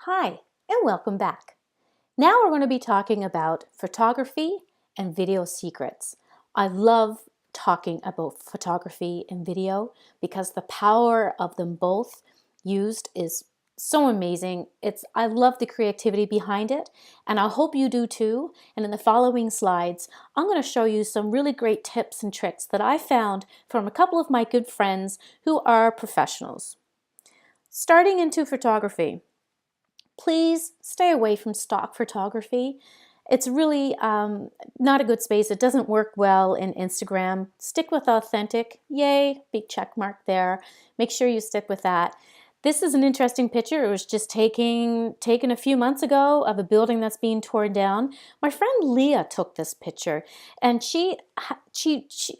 Hi, and welcome back. Now we're going to be talking about photography and video secrets. I love talking about photography and video because the power of them both used is so amazing. I love the creativity behind it, and I hope you do too. And in the following slides, I'm going to show you some really great tips and tricks that I found from a couple of my good friends who are professionals. Starting into photography. Please stay away from stock photography. It's really not a good space. It doesn't work well in Instagram. Stick with authentic. Yay, big check mark there. Make sure you stick with that. This is an interesting picture. It was just taken a few months ago of a building that's being torn down. My friend Leah took this picture, and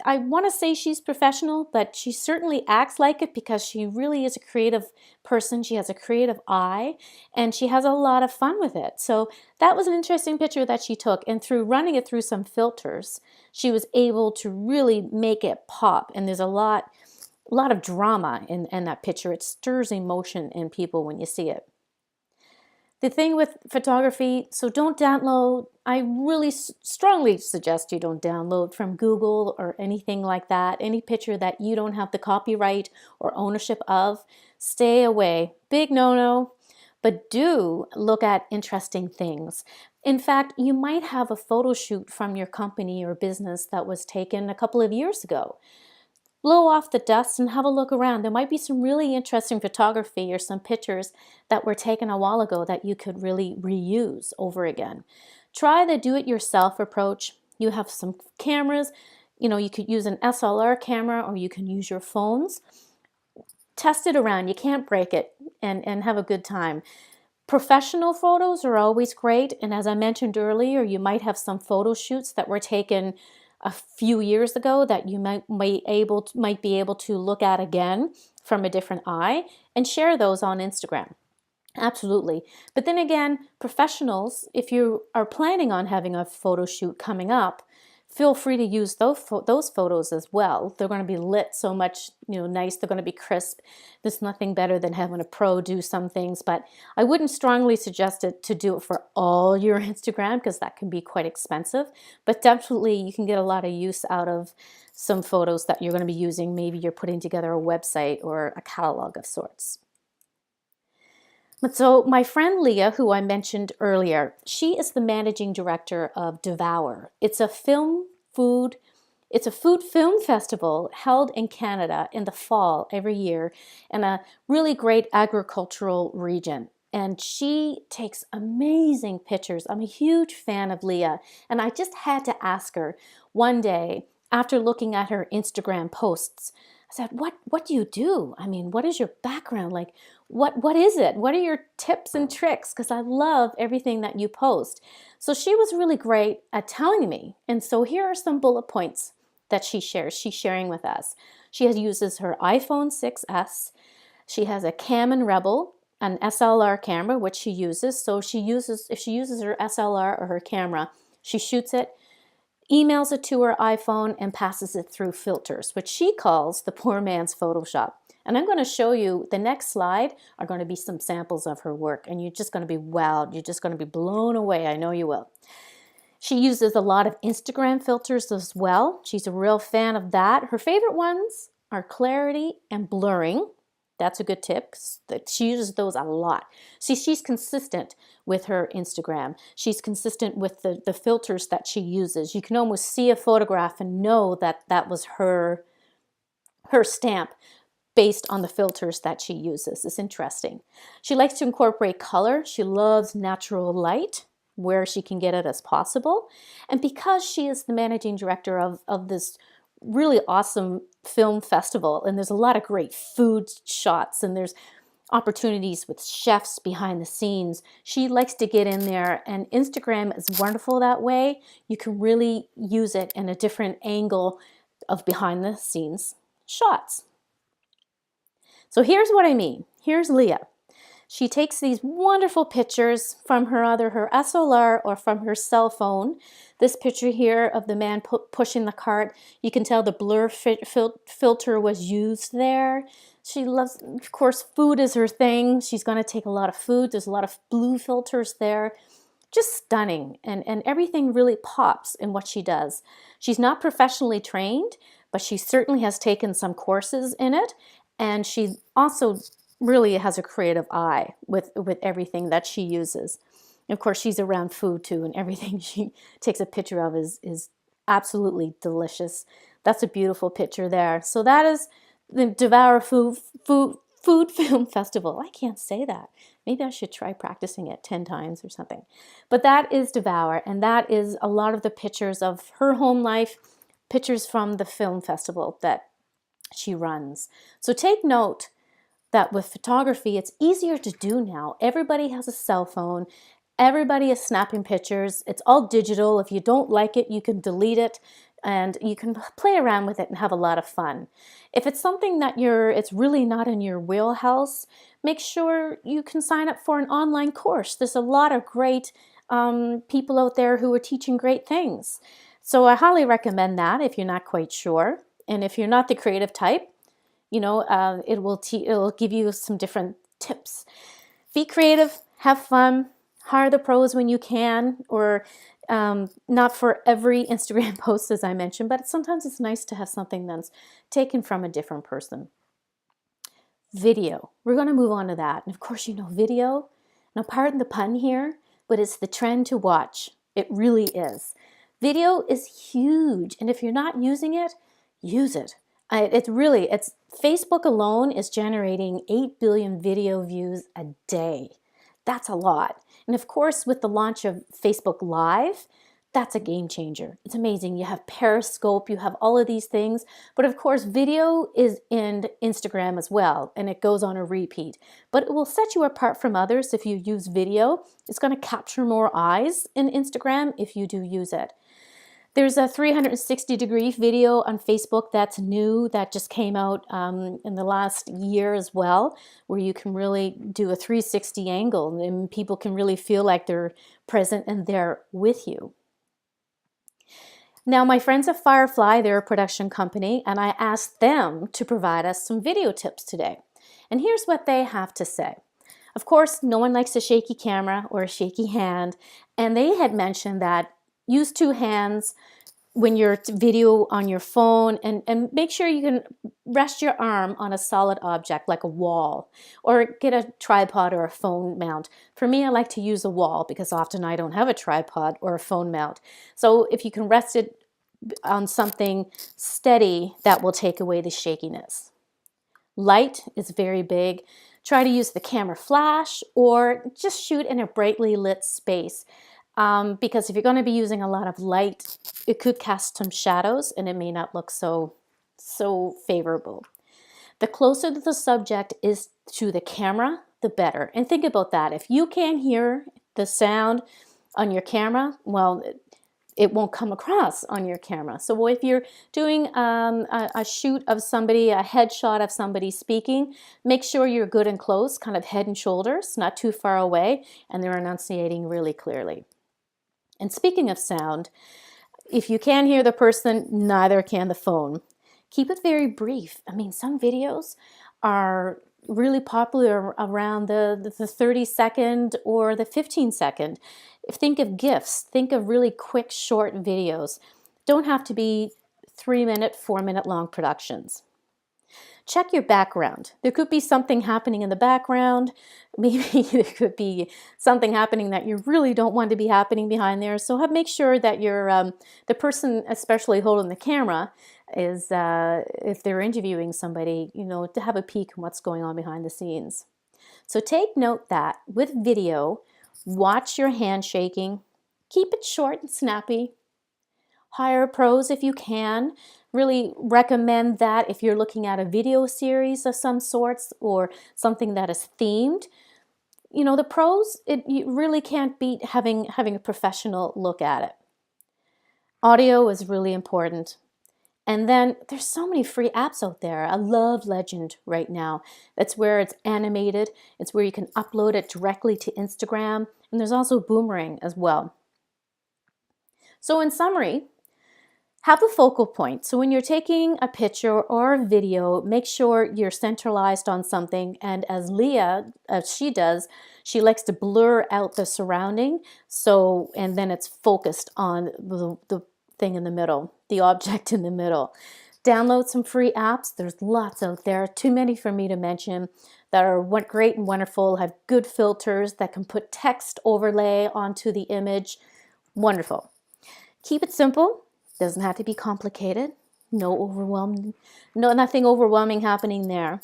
I want to say she's professional, but she certainly acts like it because she really is a creative person. She has a creative eye, and she has a lot of fun with it. So that was an interesting picture that she took, and through running it through some filters, she was able to really make it pop. And there's a lot of drama in that picture. It stirs emotion in people when you see it. The thing with photography, so don't download. I really strongly suggest you don't download from Google or anything like that. Any picture that you don't have the copyright or ownership of, stay away. Big no-no. But do look at interesting things. In fact, you might have a photo shoot from your company or business that was taken a couple of years ago. Blow off the dust and have a look around. There might be some really interesting photography or some pictures that were taken a while ago that you could really reuse over again. Try the do-it-yourself approach. You have some cameras. You could use an SLR camera or you can use your phones. Test it around. You can't break it and have a good time. Professional photos are always great, and as I mentioned earlier, you might have some photo shoots that were taken a few years ago that you might be able to look at again from a different eye and share those on Instagram. Absolutely. But then again, professionals, if you are planning on having a photo shoot coming up, feel free to use those photos as well. They're going to be lit so much, nice. They're going to be crisp. There's nothing better than having a pro do some things, but I wouldn't strongly suggest it to do it for all your Instagram because that can be quite expensive. But definitely you can get a lot of use out of some photos that you're going to be using. Maybe you're putting together a website or a catalog of sorts. So my friend Leah, who I mentioned earlier, she is the managing director of Devour. It's a food film festival held in Canada in the fall every year in a really great agricultural region. And she takes amazing pictures. I'm a huge fan of Leah, and I just had to ask her one day after looking at her Instagram posts. I said, what do you do? I mean, what is your background? Like, what is it? What are your tips and tricks? Because I love everything that you post. So she was really great at telling me. And so here are some bullet points that she shares. She's sharing with us. She uses her iPhone 6S. She has a Canon Rebel, an SLR camera, which she uses. So if she uses her SLR or her camera, she shoots it, emails it to her iPhone, and passes it through filters, which she calls the poor man's Photoshop. And I'm going to show you, the next slide are going to be some samples of her work, and you're just going to be wowed. You're just going to be blown away. I know you will. She uses a lot of Instagram filters as well. She's a real fan of that. Her favorite ones are clarity and blurring. That's a good tip. She uses those a lot. See, she's consistent with her Instagram. She's consistent with the filters that she uses. You can almost see a photograph and know that that was her stamp based on the filters that she uses. It's interesting. She likes to incorporate color. She loves natural light where she can get it as possible. And because she is the managing director of this really awesome film festival, and there's a lot of great food shots, and there's opportunities with chefs behind the scenes, she likes to get in there, and Instagram is wonderful that way. You can really use it in a different angle of behind the scenes shots. So here's what I mean. Here's Leah. She takes these wonderful pictures from either her SLR or from her cell phone. This picture here of the man pushing the cart, you can tell the blur filter was used there. She loves, of course, food is her thing. She's going to take a lot of food. There's a lot of blue filters there. Just stunning, and everything really pops in what she does. She's not professionally trained, but she certainly has taken some courses in it, and she also really has a creative eye with everything that she uses. And of course, she's around food too, and everything she takes a picture of is absolutely delicious. That's a beautiful picture there. So that is the Devour Food Film Festival. I can't say that. Maybe I should try practicing it 10 times or something. But that is Devour, and that is a lot of the pictures of her home life, pictures from the film festival that she runs. So take note that with photography, it's easier to do now. Everybody has a cell phone. Everybody is snapping pictures. It's all digital. If you don't like it, you can delete it and you can play around with it and have a lot of fun. If it's something that it's really not in your wheelhouse, make sure you can sign up for an online course. There's a lot of great people out there who are teaching great things. So I highly recommend that if you're not quite sure. And if you're not the creative type, it will give you some different tips. Be creative, have fun, hire the pros when you can, or not for every Instagram post, as I mentioned, but sometimes it's nice to have something that's taken from a different person. Video. We're going to move on to that. And of course, video, now pardon the pun here, but it's the trend to watch. It really is. Video is huge, and if you're not using it, use it. It's Facebook alone is generating 8 billion video views a day. That's a lot. And of course, with the launch of Facebook Live, that's a game changer. It's amazing. You have Periscope, you have all of these things. But of course, video is in Instagram as well, and it goes on a repeat. But it will set you apart from others if you use video. It's going to capture more eyes in Instagram if you do use it. There's a 360-degree video on Facebook that's new, that just came out in the last year as well, where you can really do a 360 angle and people can really feel like they're present and there with you. Now, my friends at Firefly, they're a production company, and I asked them to provide us some video tips today. And here's what they have to say. Of course, no one likes a shaky camera or a shaky hand, and they had mentioned that use two hands when you're video on your phone, and make sure you can rest your arm on a solid object like a wall, or get a tripod or a phone mount. For me, I like to use a wall because often I don't have a tripod or a phone mount. So if you can rest it on something steady, that will take away the shakiness. Light is very big. Try to use the camera flash or just shoot in a brightly lit space. Because if you're going to be using a lot of light, it could cast some shadows and it may not look so favorable. The closer that the subject is to the camera, the better. And think about that. If you can't hear the sound on your camera, well, it won't come across on your camera. So if you're doing a shoot of somebody, a headshot of somebody speaking, make sure you're good and close, kind of head and shoulders, not too far away, and they're enunciating really clearly. And speaking of sound, if you can't hear the person, neither can the phone. Keep it very brief. I mean, some videos are really popular around the 30-second or the 15-second. Think of GIFs. Think of really quick, short videos. Don't have to be 3-minute, 4-minute long productions. Check your background. There could be something happening in the background. Maybe there could be something happening that you really don't want to be happening behind there. So make sure that you're, the person, especially holding the camera, is if they're interviewing somebody, to have a peek on what's going on behind the scenes. So take note that with video, watch your hand shaking. Keep it short and snappy. Hire pros if you can. Really recommend that if you're looking at a video series of some sorts or something that is themed. The pros, you really can't beat having a professional look at it. Audio is really important. And then there's so many free apps out there. I love Legend right now. That's where it's animated. It's where you can upload it directly to Instagram. And there's also Boomerang as well. So in summary, have a focal point. So when you're taking a picture or a video, make sure you're centralized on something. And as Leah, she does, she likes to blur out the surrounding. So, and then it's focused on the thing in the middle, the object in the middle. Download some free apps. There's lots out there, too many for me to mention, that are great and wonderful, have good filters that can put text overlay onto the image. Wonderful. Keep it simple. Doesn't have to be complicated. Nothing overwhelming happening there.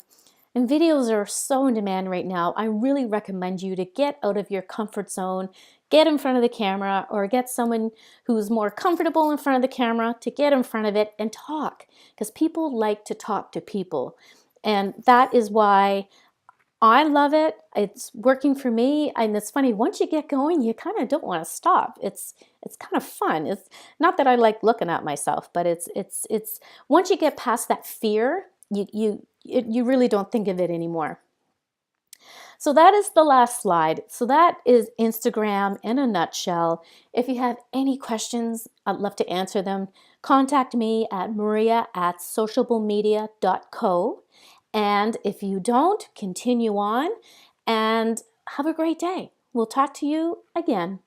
And videos are so in demand right now. I really recommend you to get out of your comfort zone, get in front of the camera, or get someone who's more comfortable in front of the camera to get in front of it and talk, because people like to talk to people. And that is why I love it. It's working for me. And it's funny, once you get going, you kind of don't want to stop. It's kind of fun. It's not that I like looking at myself, but it's once you get past that fear, you really don't think of it anymore. So that is the last slide. So that is Instagram in a nutshell. If you have any questions, I'd love to answer them. Contact me at maria@sociablemedia.co. And if you don't, continue on and have a great day. We'll talk to you again.